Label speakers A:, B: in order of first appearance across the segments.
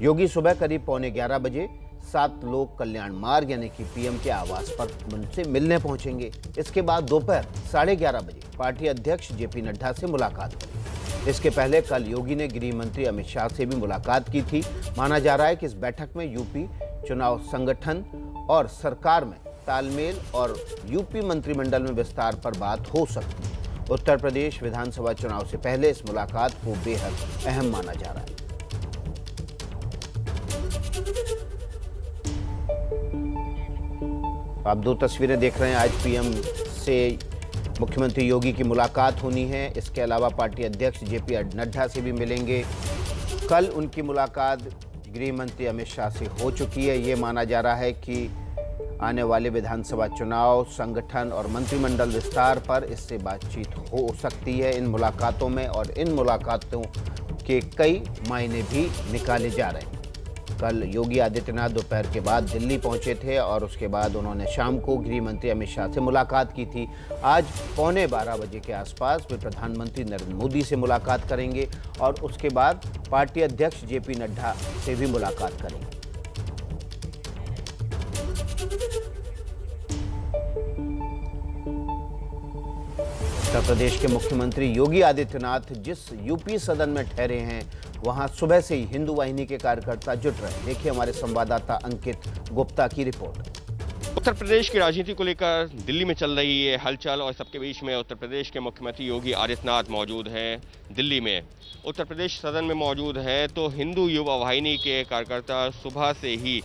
A: योगी सुबह करीब 11:15 बजे 7 लोक कल्याण मार्ग यानी कि पीएम के आवास पर उनसे मिलने पहुंचेंगे। इसके बाद दोपहर 11:30 बजे पार्टी अध्यक्ष जेपी नड्डा से मुलाकात करेंगे। इसके पहले कल योगी ने गृह मंत्री अमित शाह से भी मुलाकात की थी। माना जा रहा है कि इस बैठक में यूपी चुनाव संगठन और सरकार में तालमेल और यूपी मंत्रिमंडल में विस्तार पर बात हो सकती है। उत्तर प्रदेश विधानसभा चुनाव से पहले इस मुलाकात को बेहद अहम माना जा रहा है। आप दो तस्वीरें देख रहे हैं। आज पीएम से मुख्यमंत्री योगी की मुलाकात होनी है। इसके अलावा पार्टी अध्यक्ष जेपी नड्डा से भी मिलेंगे। कल उनकी मुलाकात गृह मंत्री अमित शाह से हो चुकी है। ये माना जा रहा है कि आने वाले विधानसभा चुनाव, संगठन और मंत्रिमंडल विस्तार पर इससे बातचीत हो सकती है इन मुलाकातों में, और इन मुलाकातों के कई मायने भी निकाले जा रहे हैं। कल योगी आदित्यनाथ दोपहर के बाद दिल्ली पहुंचे थे और उसके बाद उन्होंने शाम को गृह मंत्री अमित शाह से मुलाकात की थी। आज 11:15 बजे के आसपास वे प्रधानमंत्री नरेंद्र मोदी से मुलाकात करेंगे और उसके बाद पार्टी अध्यक्ष जेपी नड्डा से भी मुलाकात करेंगे। उत्तर प्रदेश के मुख्यमंत्री योगी आदित्यनाथ जिस यूपी सदन में ठहरे हैं, वहां सुबह से ही हिंदू वाहिनी के कार्यकर्ता जुट रहे। देखिए हमारे संवाददाता अंकित गुप्ता की रिपोर्ट।
B: उत्तर प्रदेश की राजनीति को लेकर दिल्ली में चल रही है हलचल, और सबके बीच में उत्तर प्रदेश के मुख्यमंत्री योगी आदित्यनाथ मौजूद हैं दिल्ली में। उत्तर प्रदेश सदन में मौजूद हैं तो हिंदू युवा वाहिनी के कार्यकर्ता सुबह से ही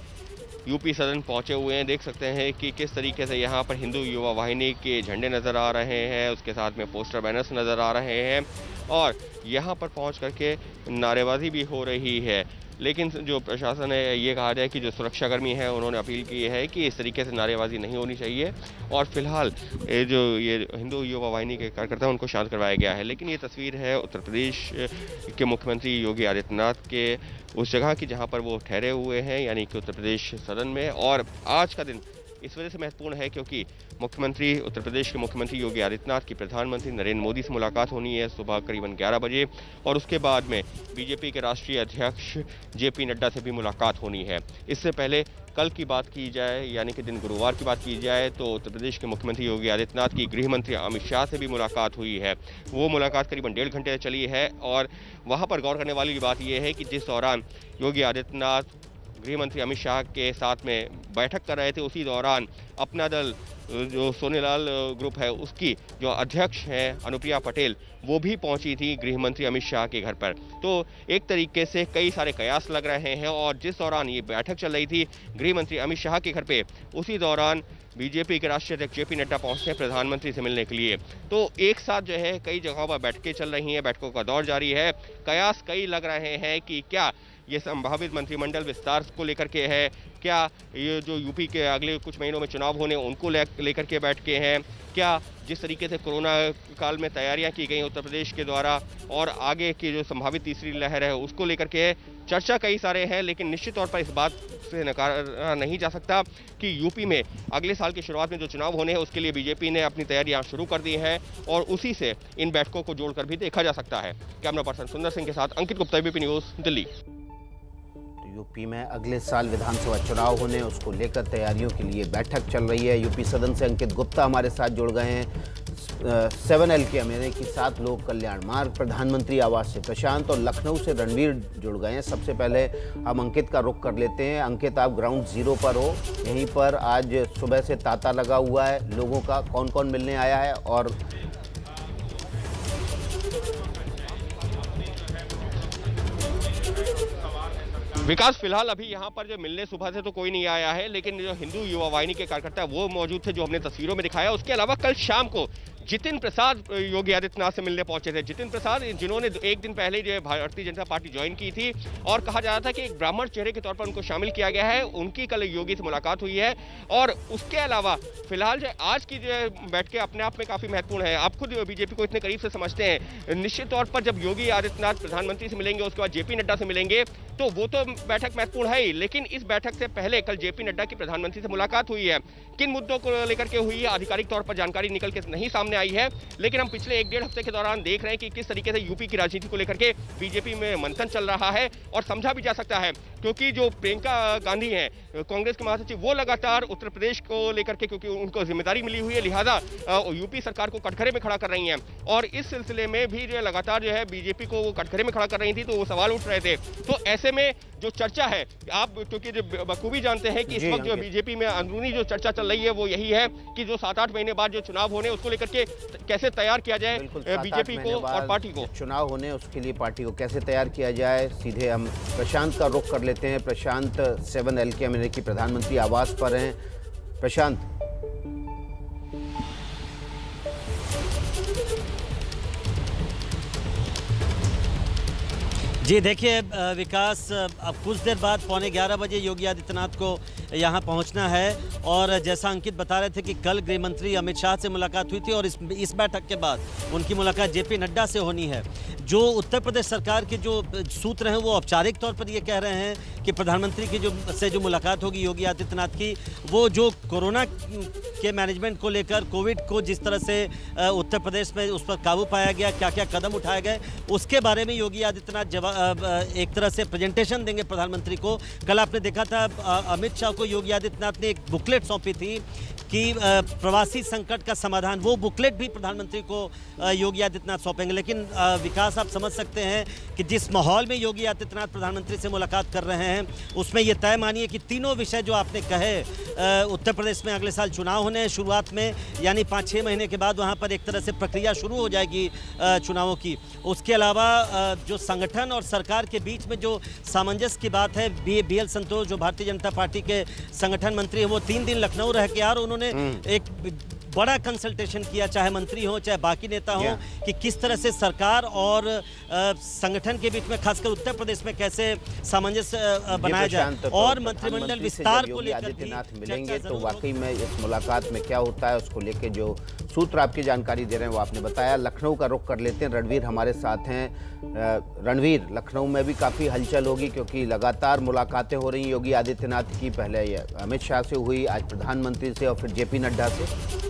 B: यूपी सदन पहुंचे हुए हैं। देख सकते हैं कि किस तरीके से यहाँ पर हिंदू युवा वाहिनी के झंडे नज़र आ रहे हैं, उसके साथ में पोस्टर बैनर्स नज़र आ रहे हैं और यहाँ पर पहुँच करके नारेबाजी भी हो रही है। लेकिन जो प्रशासन है, ये कहा जाए कि जो सुरक्षाकर्मी हैं उन्होंने अपील की है कि इस तरीके से नारेबाजी नहीं होनी चाहिए और फिलहाल ये हिंदू युवा वाहिनी के कार्यकर्ता उनको शांत करवाया गया है। लेकिन ये तस्वीर है उत्तर प्रदेश के मुख्यमंत्री योगी आदित्यनाथ के उस जगह की जहां पर वो ठहरे हुए हैं, यानी कि उत्तर प्रदेश सदन में। और आज का दिन इस वजह से महत्वपूर्ण है क्योंकि उत्तर प्रदेश के मुख्यमंत्री योगी आदित्यनाथ की प्रधानमंत्री नरेंद्र मोदी से मुलाकात होनी है सुबह करीबन 11 बजे, और उसके बाद में बीजेपी के राष्ट्रीय अध्यक्ष जेपी नड्डा से भी मुलाकात होनी है। इससे पहले कल की बात की जाए, यानी कि दिन गुरुवार की बात की जाए, तो उत्तर प्रदेश के मुख्यमंत्री योगी आदित्यनाथ की गृह मंत्री अमित शाह से भी मुलाकात हुई है। वो मुलाकात करीबन 1.5 घंटे चली है और वहाँ पर गौर करने वाली बात यह है कि जिस दौरान योगी आदित्यनाथ गृह मंत्री अमित शाह के साथ में बैठक कर रहे थे, उसी दौरान अपना दल जो सोनेलाल ग्रुप है उसकी जो अध्यक्ष हैं अनुप्रिया पटेल, वो भी पहुंची थी गृह मंत्री अमित शाह के घर पर। तो एक तरीके से कई सारे कयास लग रहे हैं और जिस दौरान ये बैठक चल रही थी गृह मंत्री अमित शाह के घर पे, उसी दौरान बीजेपी के राष्ट्रीय अध्यक्ष जेपी नड्डा पहुंचते हैं प्रधानमंत्री से मिलने के लिए। तो एक साथ जो है कई जगहों पर बैठकें चल रही हैं, बैठकों का दौर जारी है। कयास कई लग रहे हैं कि क्या ये संभावित मंत्रिमंडल विस्तार को लेकर के है, क्या ये जो यूपी के अगले कुछ महीनों में चुनाव होने उनको लेकर के बैठ के हैं, क्या जिस तरीके से कोरोना काल में तैयारियां की गई उत्तर प्रदेश के द्वारा और आगे की जो संभावित तीसरी लहर है उसको लेकर के चर्चा कई सारे हैं। लेकिन निश्चित तौर पर इस बात से नकारा नहीं जा सकता कि यूपी में अगले साल की शुरुआत में जो चुनाव होने हैं उसके लिए बीजेपी ने अपनी तैयारियां शुरू कर दी हैं और उसी से इन बैठकों को जोड़कर भी देखा जा सकता है। कैमरा पर्सन सुंदर सिंह के साथ Ankit Gupta, ABP news, Delhi.
A: UP में अगले साल विधानसभा चुनाव होने, उसको लेकर तैयारियों के लिए बैठक चल रही है। यूपी सदन से अंकित गुप्ता हमारे साथ जुड़ गए हैं। 7L के यानी कि 7 लोक कल्याण मार्ग, प्रधानमंत्री आवास से प्रशांत और लखनऊ से रणवीर जुड़ गए हैं। सबसे पहले हम अंकित का रुख कर लेते हैं। अंकित, आप ग्राउंड जीरो पर हो, यहीं पर आज सुबह से तांता लगा हुआ है लोगों का। कौन कौन मिलने आया है और
B: विकास, फिलहाल अभी यहाँ पर जो मिलने सुबह से तो कोई नहीं आया है, लेकिन जो हिंदू युवा वाहिनी के कार्यकर्ता वो मौजूद थे जो हमने तस्वीरों में दिखाया। उसके अलावा कल शाम को जितिन प्रसाद योगी आदित्यनाथ से मिलने पहुंचे थे। जितिन प्रसाद जिन्होंने एक दिन पहले जो है भारतीय जनता पार्टी ज्वाइन की थी और कहा जा रहा था कि एक ब्राह्मण चेहरे के तौर पर उनको शामिल किया गया है, उनकी कल योगी से मुलाकात हुई है। और उसके अलावा फिलहाल जो आज की जो बैठकें अपने आप में काफ़ी महत्वपूर्ण है। आप खुद बीजेपी को इतने करीब से समझते हैं, निश्चित तौर पर जब योगी आदित्यनाथ प्रधानमंत्री से मिलेंगे, उसके बाद जेपी नड्डा से मिलेंगे, तो वो तो बैठक महत्वपूर्ण है ही, लेकिन इस बैठक से पहले कल जेपी नड्डा की प्रधानमंत्री से मुलाकात हुई है। किन मुद्दों को लेकर के हुई है, आधिकारिक तौर पर जानकारी निकल के नहीं सामने सामने आई है। लेकिन हम पिछले 1-1.5 हफ्ते के दौरान देख रहे हैं कि किस तरीके से यूपी की राजनीति को लेकर के बीजेपी में मंथन चल रहा है, और समझा भी जा सकता है क्योंकि जो प्रियंका गांधी हैं कांग्रेस के महासचिव, वो लगातार उत्तर प्रदेश को लेकर के, क्योंकि उनको जिम्मेदारी मिली हुई है, लिहाजा यूपी सरकार को कटघरे में खड़ा कर रही हैं। और इस सिलसिले में भी जो है लगातार जो है बीजेपी को वो कटघरे में खड़ा कर रही थी, तो वो सवाल उठ रहे थे। तो ऐसे में जो चर्चा है, आप क्योंकि जो बखूबी जानते हैं कि इस वक्त जो बीजेपी में अंदरूनी जो चर्चा चल रही है वो यही है कि जो 7-8 महीने बाद जो चुनाव होने, उसको लेकर के कैसे तैयार किया जाए बीजेपी को और पार्टी को।
A: चुनाव होने उसके लिए पार्टी को कैसे तैयार किया जाए, सीधे हम प्रशांत का रुख कर लेते हैं। प्रशांत 7LK अमेरिकी प्रधानमंत्री आवास पर हैं। प्रशांत,
C: जी देखिए विकास, अब कुछ देर बाद 11:15 बजे योगी आदित्यनाथ को यहाँ पहुँचना है, और जैसा अंकित बता रहे थे कि कल गृह मंत्री अमित शाह से मुलाकात हुई थी, और इस बैठक के बाद उनकी मुलाकात JP नड्डा से होनी है। जो उत्तर प्रदेश सरकार के जो सूत्र हैं वो औपचारिक तौर पर ये कह रहे हैं कि प्रधानमंत्री की जो मुलाकात होगी योगी आदित्यनाथ की, वो जो कोरोना के मैनेजमेंट को लेकर, कोविड को जिस तरह से उत्तर प्रदेश में उस पर काबू पाया गया, क्या क्या कदम उठाए गए, उसके बारे में योगी आदित्यनाथ एक तरह से प्रेजेंटेशन देंगे प्रधानमंत्री को। कल आपने देखा था अमित शाह को योगी आदित्यनाथ ने एक बुकलेट सौंपी थी कि प्रवासी संकट का समाधान, वो बुकलेट भी प्रधानमंत्री को योगी आदित्यनाथ सौंपेंगे। लेकिन विकास, आप समझ सकते हैं कि जिस माहौल में योगी आदित्यनाथ प्रधानमंत्री से मुलाकात कर रहे हैं, उसमें ये तय मानिए कि तीनों विषय जो आपने कहे, उत्तर प्रदेश में अगले साल चुनाव होने हैं शुरुआत में, यानी 5-6 महीने के बाद वहाँ पर एक तरह से प्रक्रिया शुरू हो जाएगी चुनावों की। उसके अलावा जो संगठन और सरकार के बीच में जो सामंजस्य की बात है, BL संतोष जो भारतीय जनता पार्टी के संगठन मंत्री हैं, वो 3 दिन लखनऊ रह के यार उन्होंने एक बड़ा कंसल्टेशन किया, चाहे मंत्री हो चाहे बाकी नेता हो, कि किस तरह से सरकार और संगठन के बीच में, खासकर उत्तर प्रदेश में कैसे सामंजस्य बनाया जाए, और मंत्रिमंडल विस्तार को लेकर
A: आदित्यनाथ मिलेंगे तो वाकई में इस मुलाकात में क्या होता है, उसको लेकर जो सूत्र आपकी जानकारी दे रहे हैं वो आपने बताया। लखनऊ का रुख कर लेते हैं, रणवीर हमारे साथ हैं। रणवीर, लखनऊ में भी काफ़ी हलचल होगी क्योंकि लगातार मुलाकातें हो रही योगी आदित्यनाथ की, पहले अमित शाह से हुई, आज प्रधानमंत्री से, और फिर JP नड्डा से।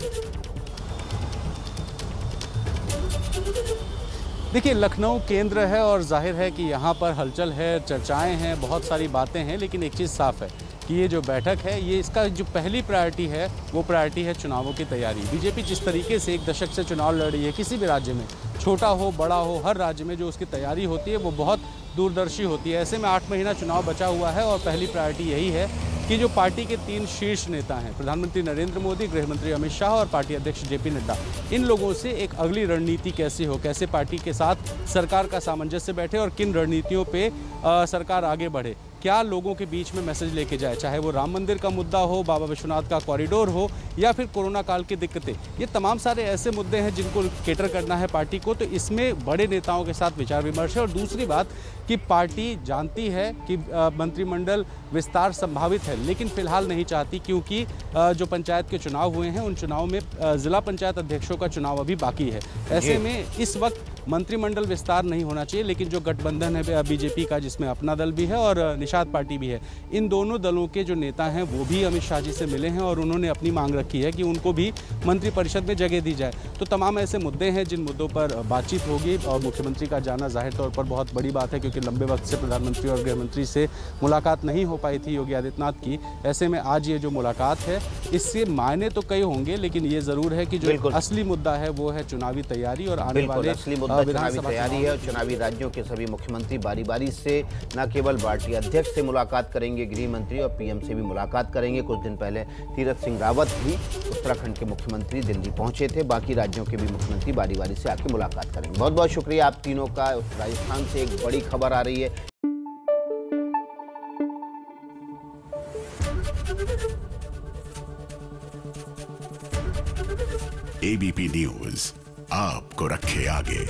D: देखिए, लखनऊ केंद्र है और जाहिर है कि यहाँ पर हलचल है, चर्चाएं हैं, बहुत सारी बातें हैं, लेकिन एक चीज़ साफ है कि ये जो बैठक है, ये इसका जो पहली प्रायोरिटी है वो प्रायोरिटी है चुनावों की तैयारी। बीजेपी जिस तरीके से 1 दशक से चुनाव लड़ रही है, किसी भी राज्य में, छोटा हो बड़ा हो, हर राज्य में जो उसकी तैयारी होती है वो बहुत दूरदर्शी होती है। ऐसे में 8 महीना चुनाव बचा हुआ है और पहली प्रायोरिटी यही है कि जो पार्टी के 3 शीर्ष नेता हैं, प्रधानमंत्री नरेंद्र मोदी, गृह मंत्री अमित शाह और पार्टी अध्यक्ष JP नड्डा, इन लोगों से एक अगली रणनीति कैसी हो, कैसे पार्टी के साथ सरकार का सामंजस्य बैठे और किन रणनीतियों पे सरकार आगे बढ़े, क्या लोगों के बीच में मैसेज लेके जाए, चाहे वो राम मंदिर का मुद्दा हो, बाबा विश्वनाथ का कॉरिडोर हो, या फिर कोरोना काल की दिक्कतें। ये तमाम सारे ऐसे मुद्दे हैं जिनको केटर करना है पार्टी को, तो इसमें बड़े नेताओं के साथ विचार विमर्श है। और दूसरी बात कि पार्टी जानती है कि मंत्रिमंडल विस्तार संभावित है, लेकिन फिलहाल नहीं चाहती, क्योंकि जो पंचायत के चुनाव हुए हैं उन चुनाव में जिला पंचायत अध्यक्षों का चुनाव अभी बाकी है। ऐसे में इस वक्त मंत्रिमंडल विस्तार नहीं होना चाहिए, लेकिन जो गठबंधन है बीजेपी का, जिसमें अपना दल भी है और निषाद पार्टी भी है, इन दोनों दलों के जो नेता हैं वो भी अमित शाह जी से मिले हैं और उन्होंने अपनी मांग रखी है कि उनको भी मंत्रिपरिषद में जगह दी जाए। तो तमाम ऐसे मुद्दे हैं जिन मुद्दों पर बातचीत होगी, और मुख्यमंत्री का जाना जाहिर तौर पर बहुत बड़ी बात है, क्योंकि लंबे वक्त से प्रधानमंत्री और गृह मंत्री से मुलाकात नहीं हो पाई थी योगी आदित्यनाथ की। ऐसे में आज ये जो मुलाकात है, इससे मायने तो कई होंगे, लेकिन ये जरूर है कि जो असली मुद्दा है वो है चुनावी तैयारी और आने वाले
A: असली मुद्दा चुनावी तैयारी है। और चुनावी राज्यों के सभी मुख्यमंत्री बारी बारी से न केवल पार्टी अध्यक्ष से मुलाकात करेंगे, गृह मंत्री और PM से भी मुलाकात करेंगे। कुछ दिन पहले तीरथ सिंह रावत भी, उत्तराखंड के मुख्यमंत्री, दिल्ली पहुंचे थे। बाकी राज्यों के भी मुख्यमंत्री बारी बारी से आके मुलाकात करेंगे। बहुत बहुत शुक्रिया आप तीनों का। राजस्थान से एक बड़ी खबर आ रही है।
E: ABP न्यूज आपको रखे आगे।